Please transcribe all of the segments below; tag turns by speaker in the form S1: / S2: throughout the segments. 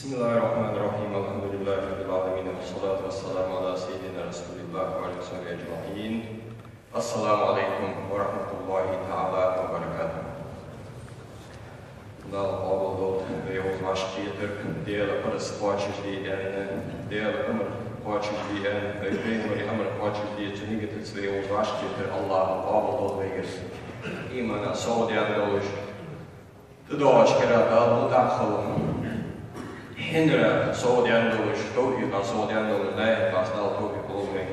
S1: Bismillahirrahmanirrahim. Elhamdülillahi Rabbil alemin. Vessalatu vesselamu ala seyyidina Resulillah ve aleyhi ve ecma'in. Assalamu alaikum ve rahmetullahi ta'ala ve barakatuh. Dal avval ve uzlaştıydır. Değerli parasıpaçıcıyan, değerli ömür paçıcıyan, beymari ömür paçıcıyan tünügetil ve uzlaştıydır. Allah'ın avval ve girsin. İmana Saudiyan doluş. Tıdoğaç kerata mutakhılım. Hindra Saudiyan doluş, Tevhid'dan Saudiyan doluş, layık asnal Tevhid olmayı.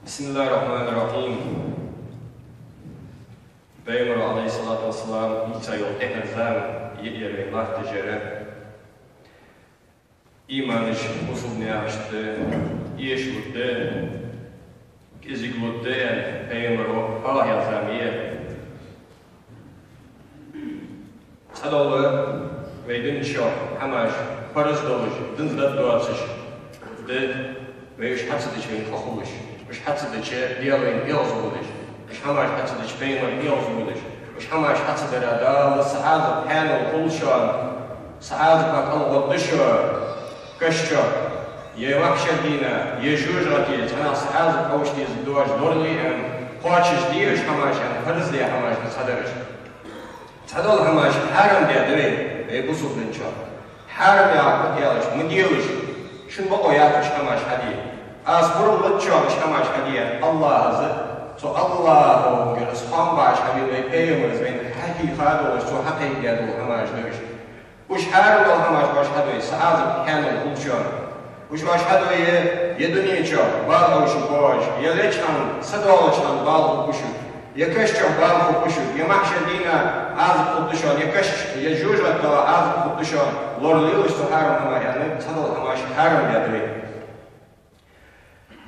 S1: Bismillahirrahmanirrahim. Peygamber aleyhissalatu vesselam İsa yol teherzem yeri lahticere imanış usulüne yapıştı, yeşildi, gezikluttu, Peygamber o Allah yazamiye. Sadolu ve dünço hamaş parız doluş, dınzdat doğasış, ve üç hatsıdıç ve kakuluş, üç hatsıdıçı diyalın yolzuluş, üç hamaş hatsıdıç Peygamber yolzuluş, üç hamaş hatsıdıra dağlı saadı panel kulşan, saadı bakalım dışo, kaşço, ye vakşadina, ye jujrati, tana saadı kavuştiyiz doğaç dorliyen, koçış diye üç hamaş, parız diye hamaş sadarış. Sadol hamaş haram diye ve bu sultan çok. Haram yapıp yalış, müdiyalış. Şun bu oyatmış hamaş hadiye. Az burumlu çoğuş hamaş hadiye. Allah'ızı. So Allah'ı görüz. Hambaş hadiye ve peyyumuz ve hakikat olur. So hakikat olur hamaş dövüş. Uş haram ol hamaş baş hadiye. Saazı kanal kulçuyor. Uş baş hadiye yeduniye çok. Bağlı uşu boş. Yeleçhan, sadol çan bağlı uşu. Yakışçı bağlı kuşu, yamakşadina az kutuşan, yakışçı yajujat az kutuşan, lorliluş to haram ama yani sadal amaş haram yadri.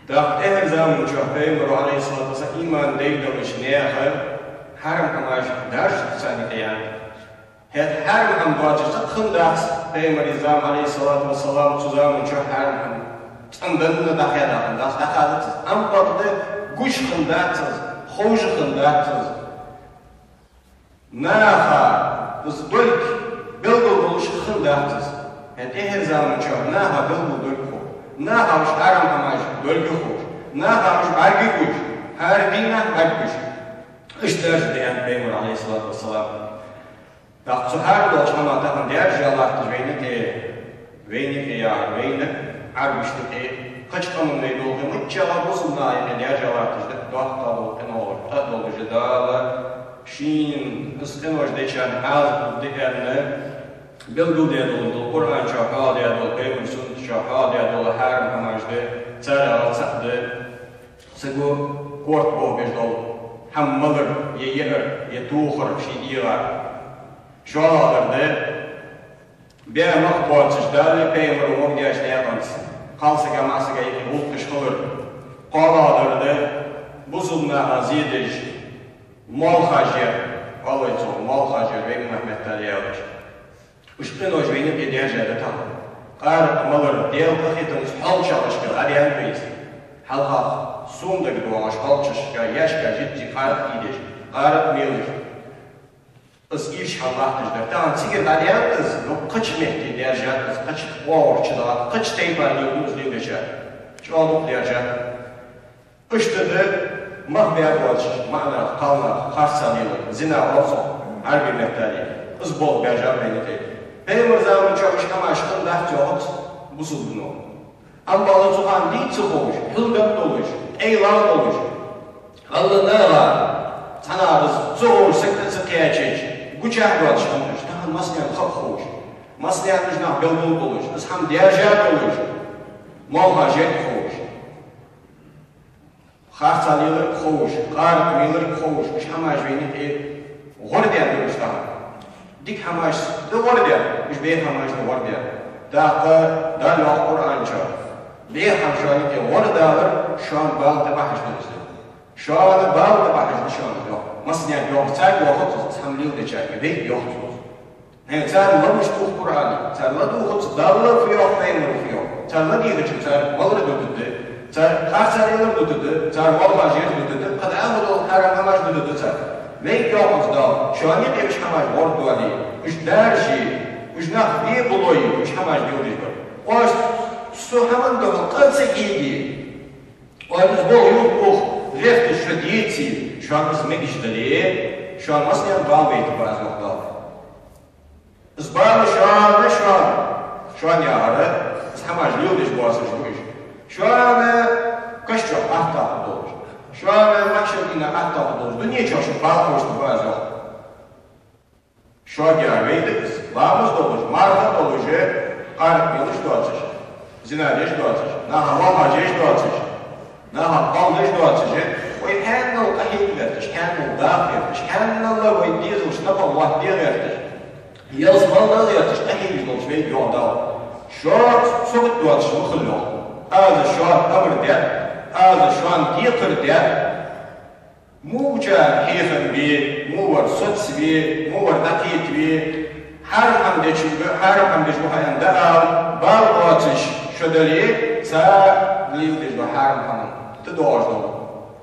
S1: Da her zaman çok Peygamber aleyhissalatu vesselam iman deydimiş neye haram amaş ders sanıyan. Het haram am doğacısı kındat Peygamber aleyhissalatu vesselam tuzamın çok haram am. Tandını da hayatın da sakatsız. Am bakdı güç kındatsız. خوش خنداتız. Naha, biz dölk, bilgul buluş khındatız. Et her zaman çok, naha bilgul dölk ho. Naha uş aram amaj dölk ho. Naha uş bargi kuş. Her bina bargi kuş. İşte diyen Peygamber aleyhissalatu vesselam. Dağ zuhar da uçama takın diğer jalaktır veyni ya, veyni arbişti kaç kanun neydi olduğunu hiç cevap olsun da yani diğer jalaktır. Dağ Tadolucu dağla, Şiin, ıskın geçen az diyenler, bilgil diye dolu, Kur'an çakağı diye dolu, Peygamber sünnet çakağı diye dolu, her amacda, çare alçaktı, sıgı kort boğbeş dolu, hammalır, ye tuğur, şey diyorlar. Şu alırdı, bir makbuatçışda, Peygamber umum yaşta yapansın, kalsıga masıga yeki ultuş kılır, kol alırdı, buzulna azidiş, mol hacı, alıcı, mol hacı ve Mehmet'ler yağdır. Uşkın o jveynip yediğercede tamam. Qar malır, deyel kıhitiniz hal çalışkı, arayan beyiz. Halha, sundaki doğaş hal çalışkı, yaşka ciddi qar idiş, qar meyliş. Is iş Allah'tırdır. Tamam, sigir arayan kız, kıç mehdi dercan kız, kıç oğurçıda, kıç teybar yıldız deyileceği. Çoğunluk dercan. Kıştıdı, mahveya boğaç, ma'na, kalna, karsanıyla, zina olsun, her bir mehtari, ızbol bercan beni değil. Peygamber zamanı çok işkama aşkın dahçı bu sulbunu. Ama Allah Subhan deyitsi olmuş, hılgat olmuş, eylan olmuş. Allah ne var? Tanarız, zor, sıkı sıkıya çeç, güçak boğaç olmuş, daha masnayan kalk olmuş. Masnayan müjnah bilgul olmuş, ızham dercan olmuş, muhacet olmuş. Xarsalıyılır xoğuş, qar meylir xoğuş, üç hamaj veynit gordiyan duruştan. Dik hamaj da gordiyan, üç bey hamaj da gordiyan. Dağda da loq Kur'an çağır. Bey hamşanı ki gordalar şu an bağlı bahşedildi. Şu an bağlı bahşedildi şu an yok. Masniyan yok, sen yok, samliyil de çağır, bey yok. Yani sen lamış tuğ Kur'an'ı, sen ladığı dağlı fiyo, peynir fiyo. Sen ladığı için sen malır döküldü. Çar karşılayılır tutudu, çar valmacı tutudu, kadar amul haram amaj tutudu çar. Ve yokuzda şu an ne demiş hamaj ordu ali. Uç derji, uç nakbi buloyu, uç hamaj diyoruz. O su hemen doğru kalsa iyiydi. O biz bol yok bu refti şu diyeti. Şu an biz mekişleri, şu an nasıl yan bağ beyti bazı noktalar. Zbarlı şu an yarı, hamaj diyoruz bu asıl şu iş. Şu an kaç çok ahtapı doğru. Şu an maksimum ahtapı doğru. Dünya çalışıp bağ koştu bazı yok. Şu an yarıydı, bağımız doğru, marifat doğru, qarib yılış doğacaq. Zinadiş doğacaq. Naha valhacıç doğacaq. Naha qaldış doğacaq. O hannal qahid verdiş, hannal dağ verdiş, hannal ve dizilş napa vahdiye verdiş. Yazmalı verdiş, qahid olmuş ve yolda. Şu soğut doğacaq mıxıllı. Azı şu an amırda, azı şu an diyekirda. Muca heyfen bi, muvar sotsi bi, muvar dakit bi, her hamde şu hayanda al, bal atış şödeli, sa livdiz bu her hamın, te doğru.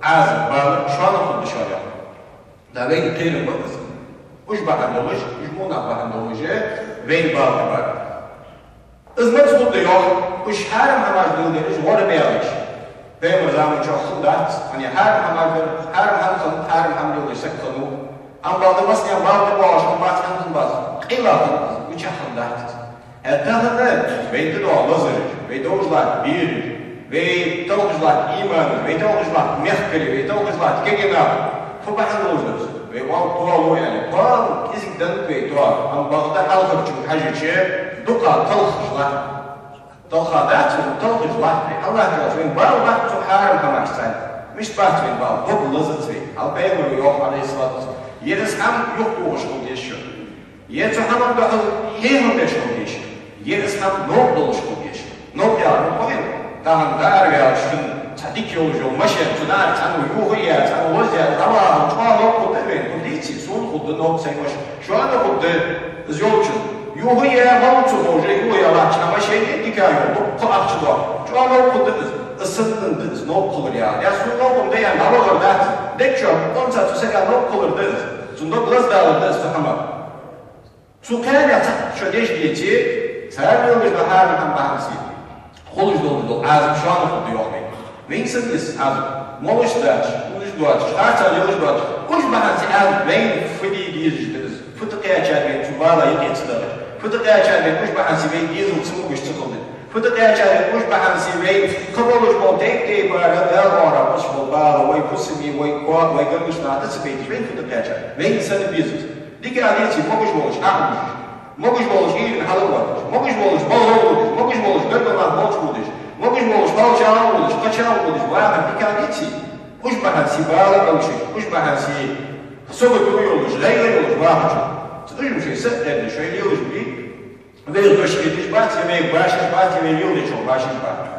S1: Az bal şu an okul dışarı. Da veyn kıyırım bakız. Uç bakan doluş, uç muna bakan doluşu, veyn bal var. Izmet tuttu yok, uç her hamaz dildiriz, orada beyaliş. Benim zaman çok hındat, hani her hamle olursak konu. Ama bazı masken bazı boğazın, bazı hamdın bazı. Qilafın, uça hındat. Hatta hındat, ve de doğalazır, ve doğuzlar bilir, ve doğuzlar imanı, ve doğuzlar mehkeri, ve doğuzlar gegena. Fubahan doğuzlar. Ve o doğalı yani, doğal izikten ve doğal. Ama bazıda halkı için hacıcı, duka talhızlar. Talhadat ve talhızlar. Allah razı olsun. Bağlar çok haram kamaşsan. Miş bahçenin bağlı, çok lezzetli. Albayımı yok aleyhissalatü vesselam. Yeriz hem yok doğuşkul geçiyor. Yeriz hem de heyhun beşkul geçiyor. Yeriz hem nok doğuşkul geçiyor. Nok yarım koyun. Tahın dar veya şun çadik yolcu olmaşır. Çınar, çanı yuhu yer, çanı oz yer. Allah'ım çoğa nok kudu verin. Kudu içi, son kudu nok saymış. Şu anda kudu yolcu. Yuhu yer, malıçı olcu, yuhu yer. Çama şeyde dikâ yol. Nok akçı doğ. Çoğa nok kudu ısıttınız, nok kulur ya. Ya su nokumda yani havalar da. Dek çok, onca tüseka nok kulurdınız. Sunda kılız dağılırdınız tuhama. Su kâr yatak şödeş geçi, sayar yolmuş da harbikan bahisi. Koluş dolu, azim şu an okudu yok ne. Veyinsiniz azim. Moluş daç, uluş doğaç, şarçal yoluş doğaç. Uç bahisi azim, veyin fıdî diyecektiniz. Fıtıkaya çarpıyın, çuvalayı geçtiler. Fıtıkaya çarpıyın, uç bahisi veyin diyezil çımı güç tıkıldı. Fıtıkaya çarpıyın, uç bahisi veyin kıboluş bol tek dey bara del ora, uç bol bağlı, vay pusimi, vay kuat, vay gırmış nahtı sıfeytiş, veyin fıtıkaya çarpıyın. Veyin seni biziz. Dike adiyeci, moguş boluş, ahmış. Moguş boluş, iyirin halı varmış. Moguş boluş, bol oluş. Moguş boluş, gırgırlar bolç buluş. Moguş boluş, balçağı buluş, kaçağı buluş. Vay dike adiyeci. Uç bahisi bağlı kalışış, uç bahisi soğuk duyuluş, reyler oluş, vahıcı. Sıkıcım şey sıklardı, şöyle yoluş bir. Ve doşketiş bahçe ve başış bahçe ve yoluş ol, başış bahçe.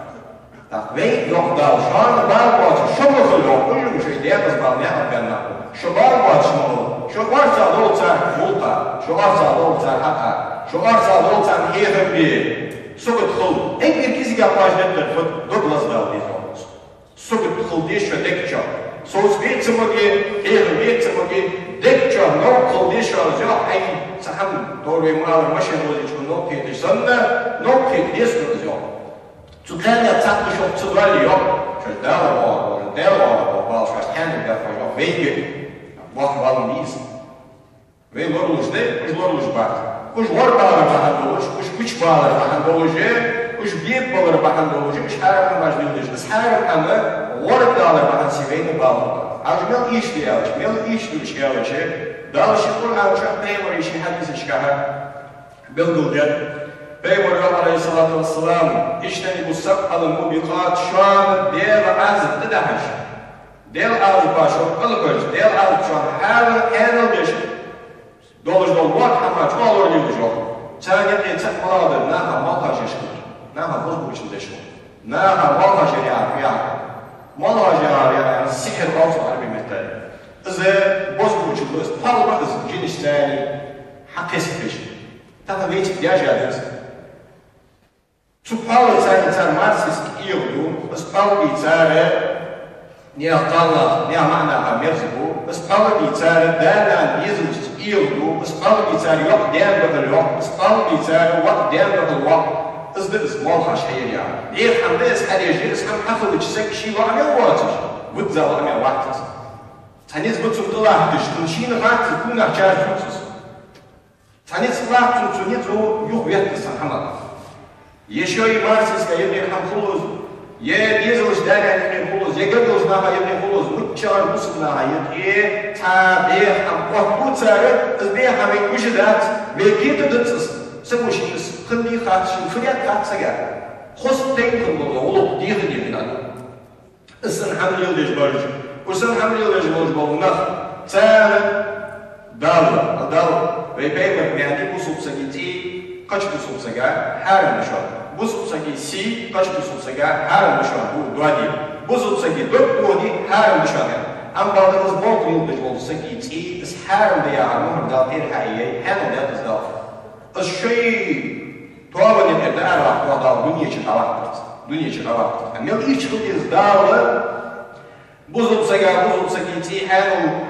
S1: Tak, ve yok dal, şu anda bağlı boğazı, şu bakıl yok, ucum şey diye kız bağlıya hakkında. Şu bağlı boğazı mı olur? Şu varsa da olsan vulta, şu varsa da olsan haka, şu varsa da olsan yerim bir. Soğuk kıl, en bir kizgi yapmajnetler, Douglas dal diye olmuş. Soğuk kıl diye şu dek çok. Soğuz bir tımıgı, yerim bir tımıgı, dek çok, no kıl diye şu yok, ay, saham doğru emualır, maşın olacak, no kıydı, sonra no kıydı diye soruz yok. Çukraya tatmış yok, çıdvali yok. Şöyle dağla bağlı, şöyle kendim yapmış yok, veygi. Vah valın değilsin. Ve loruluş ne? Kuş loruluş bak. Kuş lor bağları bakan doluş, kuş güç bağları bakan doluşu, kuş büyük bağları bakan doluşu, kuş her akım baş bildirişiniz. Her akımı lor bağları bakan seveyini bağlı. Avcı mel iş diye alış, mel iş diye alışı, dalışı Kur'an uçak Peygamber işi hadisi çıkar. Bilgildir. Peygamber aleyhissalatü vesselam, işteni bu sabhalı mubiqat şu an diye azıttı dahaş. Del ağzı başı, kılıköz, del ağzı şu an her alış. Doluş dolu var, ama çok olur diyoruz yok. Çağın yapıya çakmalardır, naha malhaş yaşılır. Naha buz bu içinde yaşılır. Naha malhaş yarı. Malhaş yarı yani sihir altı var bir mehteri. Izi buz bu içinde, palma ızı, cinişteni, hakkesi peşin. Taha veytik yaşadınız. Su palı içer marsisk iyildu, ız palı içeri, نيا قالنا نيا معناها مرزبو بس قال بيتار دانا يزوج يلدو بس قال بيتار يوق ديان بدل يوق بس قال بيتار وقت ديان بدل وقت ازدقز مالها شحير يعني ليه حمدس حريجي اسحم حفظ جسك شي وعمل واتش ودزا وعمل وقت تانيز بتسوم طلع تشتنشين غات تكون احجار فوتس تانيز طلع تنتونيتو يوق ويتكسن حمد يشوي مارسيس كيبني حمخلوز يا بيزلش دانا يبني خلوز يا قبلش ناها يبني خلوز متشار بوسبناها يبني تابيح حم وحبوت سارة ازبيح حمي وجدات بيكيت دتس سموشيس خلي خاتشين فريات خات سجار خص تين خلوز ولو ديخ ديخنا السن حمل يلدش برج وسن حمل يلدش برج بالنخ سارة دال ويبيمك يعني بوسوب سجيتي قش بوسوب سجار حارم بشار بوسوب سجي سي قش بوسوب سجار حارم بشار بو دوادي بوسوب سجي دوب بودي حارم بشار أم بعض الأسبوع يلدش بول سجي تي بس حارم بيا مهم دالتين حقيقي حنا ده تزداد الشيء توابا نبدأ نعرف وضع دنيا شقاوات دنيا شقاوات أميل إيش خلي تزداد بوسوب سجي تي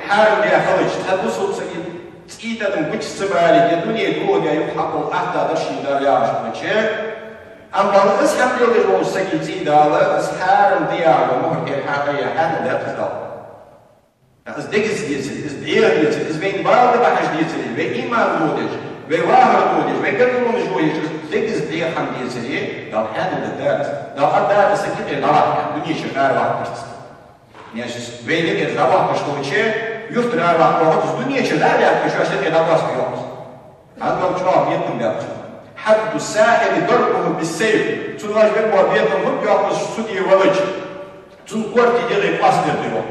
S1: حارم بيا خلش بوسوب سجي تيتا دم كتش سبالي الدنيا دنيا يحقق أحد درشين دار يعرش بنشي أم بعض أسحب يلدش بول سجي تي دالة أسحارم ديار ومهر الحقيقية حنا ده تزداد از ديكس ديتسلي از دير ديتسلي از بين بعض بحاج ديتسلي بين إيمان مودج بين واهر مودج بين كل من جويج ديكس دير حم ديتسلي دار حنا الدات دار الدات سكت النار دنيا شغال واحد يعني بين لك الزواج مشكوشة يفتر واحد واحد الدنيا شغال يعني شو عشان كده باس بيوم هذا موضوع بيتم بيت حد الساحل ضربه بالسيف تنواج بيبوا بيتم هم يأخذ سودي ولج تنقرت يجري باس بيوم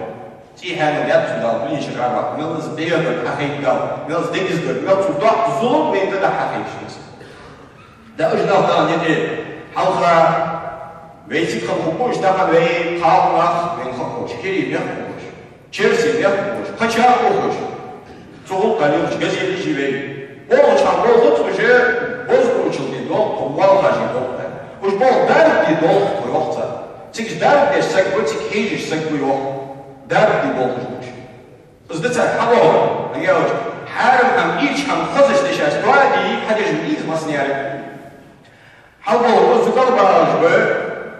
S1: تي هذا جات تدار بني شغال ملز بيرد حقيقة ملز ديكس برد ملز تضع ظلم بين تدا حقيقة ده أجنال تان يدي حلقة ويسي خلقوش دخل وي قاونا وين خلقوش كيري ميخوش تشيرسي ميخوش قشاقوش تغل قليوش غزيلي جيوي بول شان بول خطوشي بوزبوشل دي دول قوال خاجي دول وش بول دارد دي دول قيوختا تيكش دارد ديش ساك بوتيك هيجيش ساك قيوخ دارد دي بول خطوش ازدتا حوار نجاوش حارم هم ايش هم خزش ديشاش دوادي حديش ميز مصنياري حوار وزقال باجبه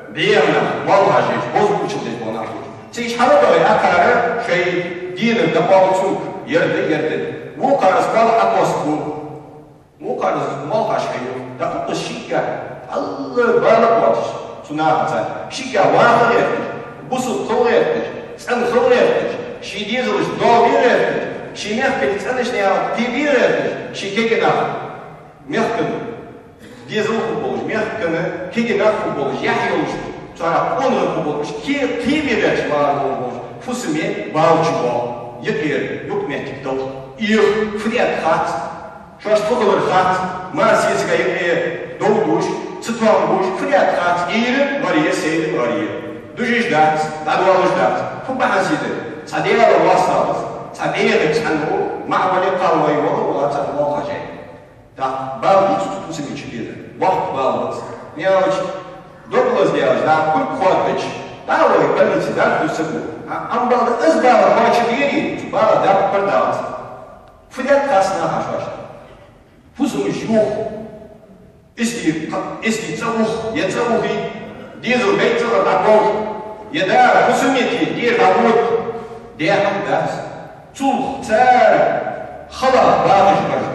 S1: بيرنا والله جيش بوزبوشل دي بول ناخوش تيكش حربا يأكار شيء دين الدبال سوق يرد مو قارس بال أقوسكو مو قارس مالها شيء دقق الشيكة الله بالك واتش تناقض شيكة واحد يفتش بوسو خل يفتش سن خل يفتش شي ديزلش دو يفتش شي ميخكن سنش نيا تي يفتش شي كيكنا ميخكن ديزل فوتبولش ميخكن كيكنا فوتبولش يحيوش ترى اونر فوتبولش كي بيرش بالفوتبولش فوسمي باوچبو يدير يكمل دول فريات خات شوش فوتبول خات ما سيسكا يبني دولوش ستوانبوش فريات خات ماريه سيد ماريه دوجيش دات دادوالوش دات فوبا حسيده صديقة الواسطة صديقة تسحنه مع ولي قالوا يوضو ولا تنمو خجاي دا بالي تتوسمي تشبير وقت بالبس نيوش دوبلز ديوش دا كل خوات بيش دا ولي بلنسي دا تسبو أم بعد أزبال ما تشبيري تبالا دا بردات فريات خاصنا حشاش فوسم الشيوخ اسمي تصوخ يتصوخي ديزو بيت صغر دعوه يدار فوسميتي دير دعوه دير حمدات تولخ تار خلا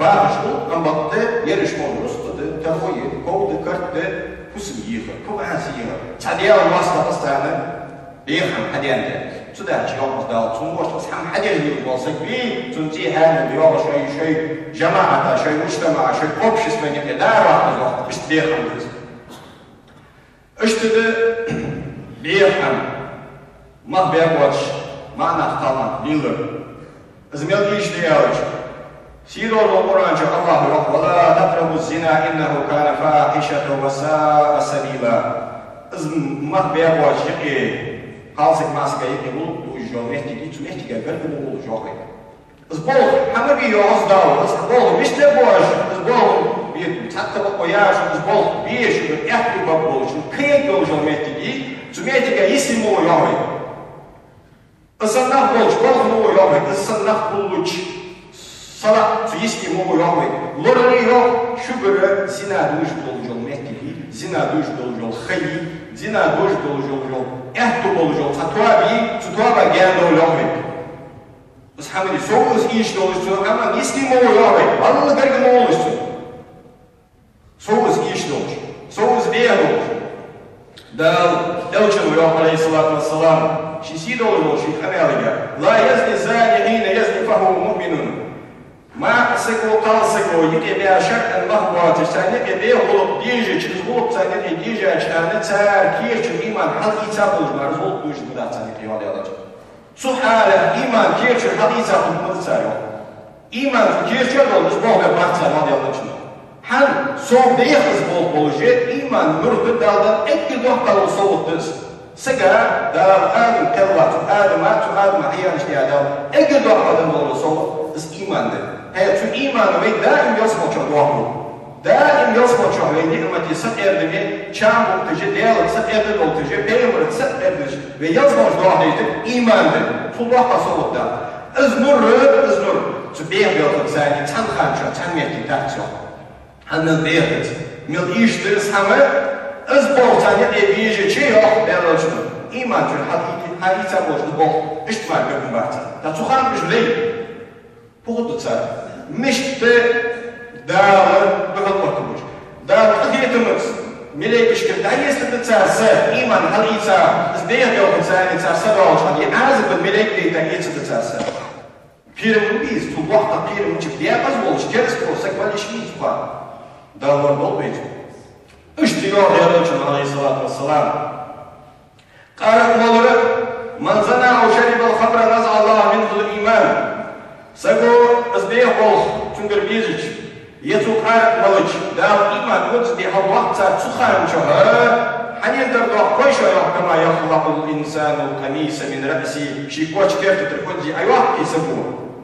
S1: باغش أم بعد يرش مونوس تروي كود كرت فوسم يخر كم عاسيها تعديها الواسطة أصلا بيخم حديان ده تدا جيوم دال تنوش تسحم حديان يبوسك بي تنتي هان بيوم شيء جماعة شيء مجتمع شيء общество اسمه كده راح مش بيخم بس اشتد بيخم ما بيقوتش ما نختلط بيلر زميل يش ديالش سيروا الأمور أن الله يقول ولا تقربوا الزنا إنه كان فاحشة وساء سبيلا ما بيقوتش خالصك ماسك يجي بول دوجو مهتي تو مهتي قال بول جوقي زبول حمبي يوز داو زبول مش تبوش زبول بيتحط بقياش زبول بيش يحكي بقول شو كي دوجو مهتي تو مهتي يسمو يوي Isınnak bolç, bolğunu yoğmaydı, ısınnak bulluç. Salak, su yeski mu yoğmaydı. Lorani yok, şu göre zina duş dolu yol mekili, zina duş dolu yol xayi, zina duş dolu yol ehtu dolu yol tutuaba gel dolu yoğmaydı. Biz hamili soğuz iş dolu yol ama yeski mu yoğmaydı. Vallahi gargı mu oluştu. Soğuz iş dolu, soğuz beya dolu. Dal, elçin yok aleyhissalatu vesselam. Şisi dolu yol, şi hamiliga. La yazni zani hine yazni fahu mu'minun. Ma seko kal seko yike be aşak en mahbuatı sene be olup diye çıkız olup sene diye açanı çar kirçin iman hal itap olmaz olup duş da sene eyvallah alacak. Su hala iman kirçin hal itap olmaz çarıyor. İman kirçin olmaz bu ve bahçe hal alacak. Han son beyaz bol bolje iman nurdu daldan ek dohtal soğutuz. Sega dal adam kellat adam hayal işte adam ek dohtaldan dolu soğut is imandır. Hayat şu imanı ve daim yasmaçı doğru. Daim yasmaçı ve nimeti sat erdemi çam oltucu, değerli sat erdem oltucu, peygamber sat erdem ve yazmaç doğruydu imandır. Tullah kasavutta. İznur. Şu beyazlık sani tan xança, tan mekki tahtçı. Hanıl beyazlık. Mil iştiriz hamı, iz boltanı eviyici çi yok beyazlık. İmancı hadisa bolçu bol. İştimal gökün bahtı. Da tuhan müjleyi. Puhutsa, mişte dağlı bıhıl bakılmış. Dağlı hiyetimiz, melek işkir, da yesli tsarsa, iman halisa, izbeyat yokun sani tsarsa da oluşan, azıbı melek deyta yetsi tsarsa. Pirimin biz, tulvahta pirimin çık, diyakaz olmuş, keres olsak, var işimiz var. Dağlar olmayacak. İşte yok yarıcın aleyhissalatu vesselam. Qarıqmaları, manzana o şeribel xabra naz Allah minzul iman. Sago izbeyah bol, çünkü bizic, yetu qarıqmalıç, dağ iman ötüde havvaqta tuxarım çoğu, haniyendar doğa koyşa yokkama yaxlaqul insanul kamisa min ra'si, şikoç kertitir kodzi ayvaq kese bu,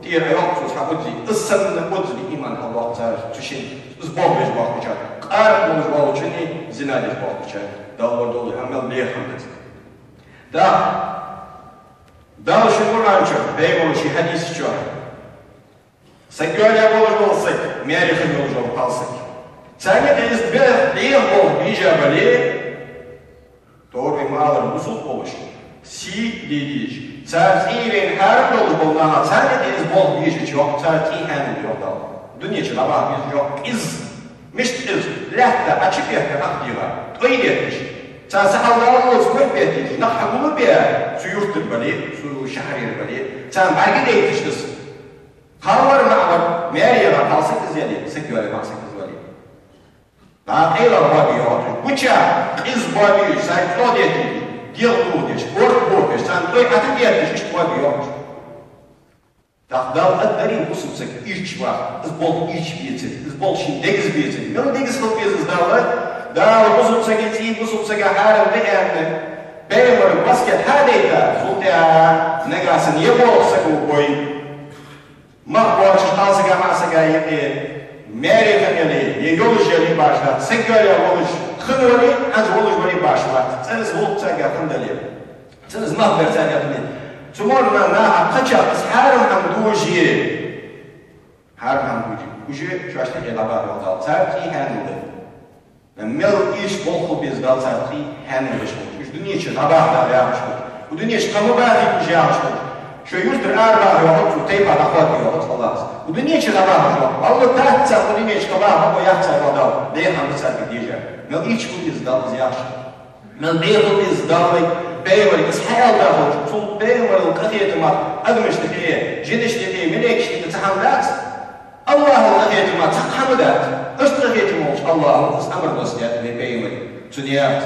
S1: diğer ayvaq sus hakodzi, ıssanını kodzi iman havvaqta tuşin, izbol bej bakıcak, qarıqmalış balıçını zinadej bakıcak, dağlar dolu amel beyhamdet. Dağ şu Kur'an çok, beymolu şu hadis çok. Sakölye bol olsak, merihin yolcu kalsak. Sani izbeh değil bol icabeli, doğru imaların usul oluş. Si dediğiş. Sartirin her yolcu bolnaha, sani iz bol bir çok, sartihen diyor da. Dünya için ama biz yok, iz. Mişt iz, lehte açık yahken akdiva. Öyle etmiş. Sarsi Allah'ın olsun etmiş. Nahhamulu bir su yurttur bali, su şehrir bali. Sen belki de yetiştirsin. Harvar ma'var, Meryem'e kalsak izledi, sekiyorlar baksak izledi. Daha eylar babi yoğdur. Bıça, kız babi, sen kod etmiş, dil buğdeş, ork buğdeş, sen toy atıp yetmiş, hiç babi yoğdur. Dağdal adları bu sıpsak iç var, izbol iç biyeti, izbol şimdi degiz biyeti. Mil degiz kıl biyetsiz dağlar, dağlar bu sıpsak eti, bu sıpsak harim de emni. Beymarın basket her deyta, sultaya, negasın ye bolsak o boy. Mahbuatçı kalsıga masıga yedi, merihen yedi, yoluş yedi başlat, sektörye oluş, kınırı, hangi oluş bari başlat. Seniz voltsaga kındali, seniz mahbersaga kındali. Tumoruna naha kaçakız harim ham duji, harim ham duji. Uji şu açta yelabar yolda, sarki hanıldı. Mel iş bolku biz dal sarki hanılmış olmuş. Dünya için abahda yapmış olmuş. Bu dünya için kamu bahri uji yapmış olmuş. Şu yurtdur arba yoğurt, şu teypa nakvat yoğurt Allah'ız. Bu dünya için Allah'ız yok. Allah tahtsa bu dünya için Allah'ız, o yaksa yoğurdav. Beyhamdı sarkı diyeceğim. Mel iç bu biz dalız yaxşı. Mel beyhul biz dalı, beyvali, biz hayal da hoş. Tul beyvali qatiyetimat, admıştı diye, cidişti diye, melekişti tahamdat. Allah'ın qatiyetimat, takhamdat. Öst qatiyetim olmuş Allah'ın, biz amr vasiyat ve beyvali. Tüniyat,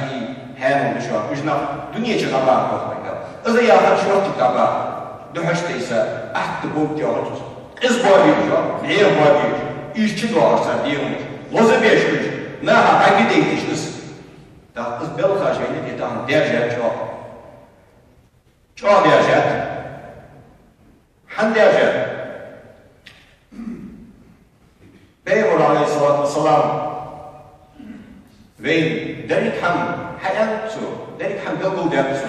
S1: hanım düşüyor. Ücnaf, dünya için Allah'ın kokmayla. Iza yaxar şu vakit Allah'ın. Döhüşteyse, ahdı bu diyoruz. İz boğabiliyor, neye boğabiliyor? İşçi doğarsa diyormuş. Loza beşmiş, naha hangi deytişiniz? Da iz belka şeyini dedan dercet çok. Çok dercet. Han dercet. Peygamberi aleyhissalatu vesselam ve derik ham hayat su, derik ham belgul dercet su.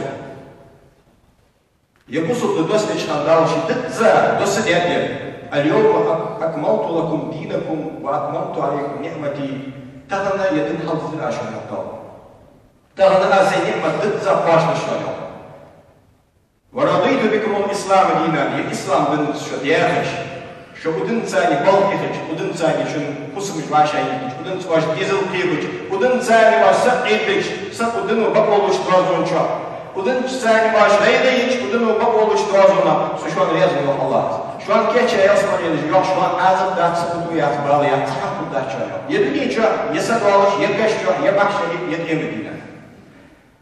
S1: يبصوا دوست شاندال شدت زا دوست يدير اليوم أكملت لكم دينكم وأتممت عليكم نعمتي تغنى يدن حظ العشر مقدار تغنى أسي نعمة ضد زا باش نشانيو ورضيت بكم الإسلام دينا الإسلام دن شدياخش شو ودن ثاني بالقيخش ودن ثاني شن قسمش واشاينش ودن واش ديزل قيبش ودن ثاني واش سقيبش سق ودن وبقولوش درازون شا ودن ثاني واش غيديش ودن وبقولوش درازونا سو شلون رياض من الله شلون كيتشا يسمع يلج يوح شلون عازم دات سقطو يات بالي يات تحقق دات شايا يدني جا يسدوالش يبقاش جا يبقاش يدين مدينة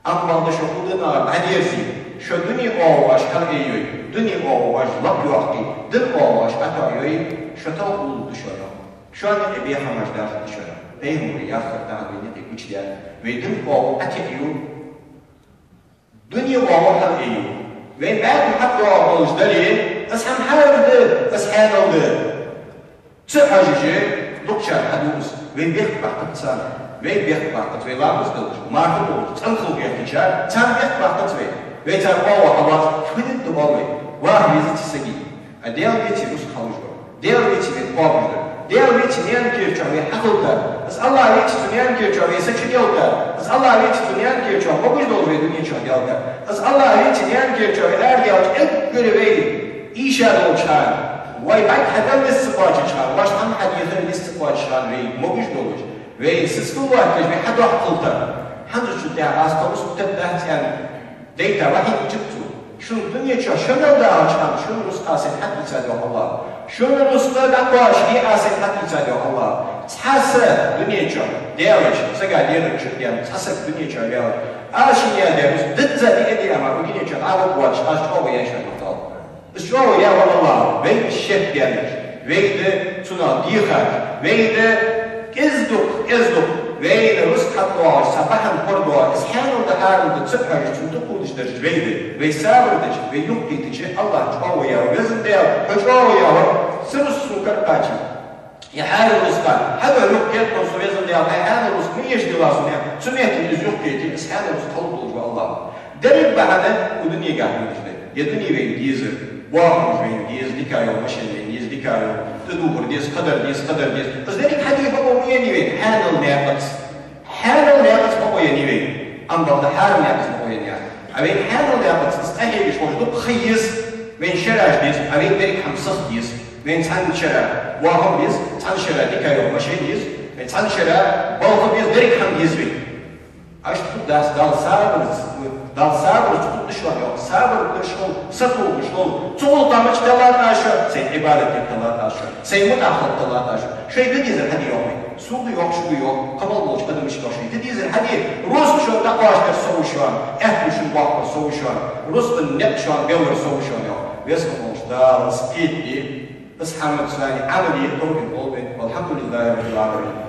S1: أما الله شو ودنا بعد يرسي شو دنيا أواش هل أيوي دنيا أواش لب يوحكي دن أواش أتا أيوي شو تقول دشونا شو أنا أبي خمس داخل دشونا أيهم رياض دان ويدي كوش دان ويدن أو أتى أيو دنيا أواش هل أيوي وين بعد حتى أواش دليل أسحم حاول ده أسحان ده تحاجي دكتور حدوس وين بيخ بعد سنة وين بيخ بعد وين لابس دلش ما تقول تنخل بيخ تجار تام بيخ بعد وين ويتر قوة حواس فيدت دبابي واحد يزت سجي أديال بيتي روس خالجو ديال بيتي بيت قابل ديال بيتي نيان كيرجعوي حقلتا بس الله بيتي نيان كيرجعوي سكشيلتا بس الله بيتي نيان كيرجعوي بقول دول في دنيا شاديالتا بس الله بيتي نيان كيرجعوي أرديال إقربي إيش هذا الشان واي بعد حتى الاستقاج شان واش عم حد يخلي الاستقاج شان وي مبوش دولش وي سسكو واحد تجمع حد واحد قلتا حد شو تاع أستوس وتبدأ يعني ديتا واحد جبتو شنو الدنيا شنو داعش شنو رزق سين حد يساعده الله شنو رزق دعواش هي سين حد يساعده الله تحسب الدنيا داعش سجى ديرك يعني تحسب الدنيا داعش أشياء داعش ضد ذاتي أدي أمر الدنيا عارف واش أشوف يا شيخ الله أشوف يا والله بين الشيخ داعش بين تنا ديخك بين إزدق وين رزق حطوار صباحا قردوار إسحانو دهارو دتسبحر تنتقودش درج ويده ويسابر دج ويوقي تجي الله جوايا ويزن ديال جوايا سرس سكرقاتي يحال الرزقان هذا يوقي تنصو يزن ديال هذا الرزق ميش دلاسونيا سمعت اللي يوقي تي إسحان الرزق طلبه الله درب بعدا ودنيا قاعد نجده يدني وين ديزر واحد وين ديز ديكايو ماشين وين ديز ديكايو تدور ديز قدر بس ذلك حدي بقوا وين وين حال الناقص بقوا وين أم بعد حال الناقص بقوا وين أبين حال الناقص استحي مش موجود خيس وين شراج ديز أبين ذلك حمصخ ديز وين تان شرا واحد ديز تان شرا ديكايو ماشين ديز وين تان شرا باخد ديز ذلك حم ديز وين أيش تقول داس دال صابر تقول شلون يوم صابر شلون سطو شلون تقول طعمش 13 سي عبادة 13 سي متأخر 13 شيء بديز الحدي يومي سوق يوم شو يوم قبل موج قدم مش شيء بديز الحدي روز شو تقواش تسوي شلون أهل شو باقي تسوي شلون روز النت شلون بيور تسوي شلون يوم بيسمع موج دال سكيت بس حمد ثاني عملي قوي والحمد لله رب العالمين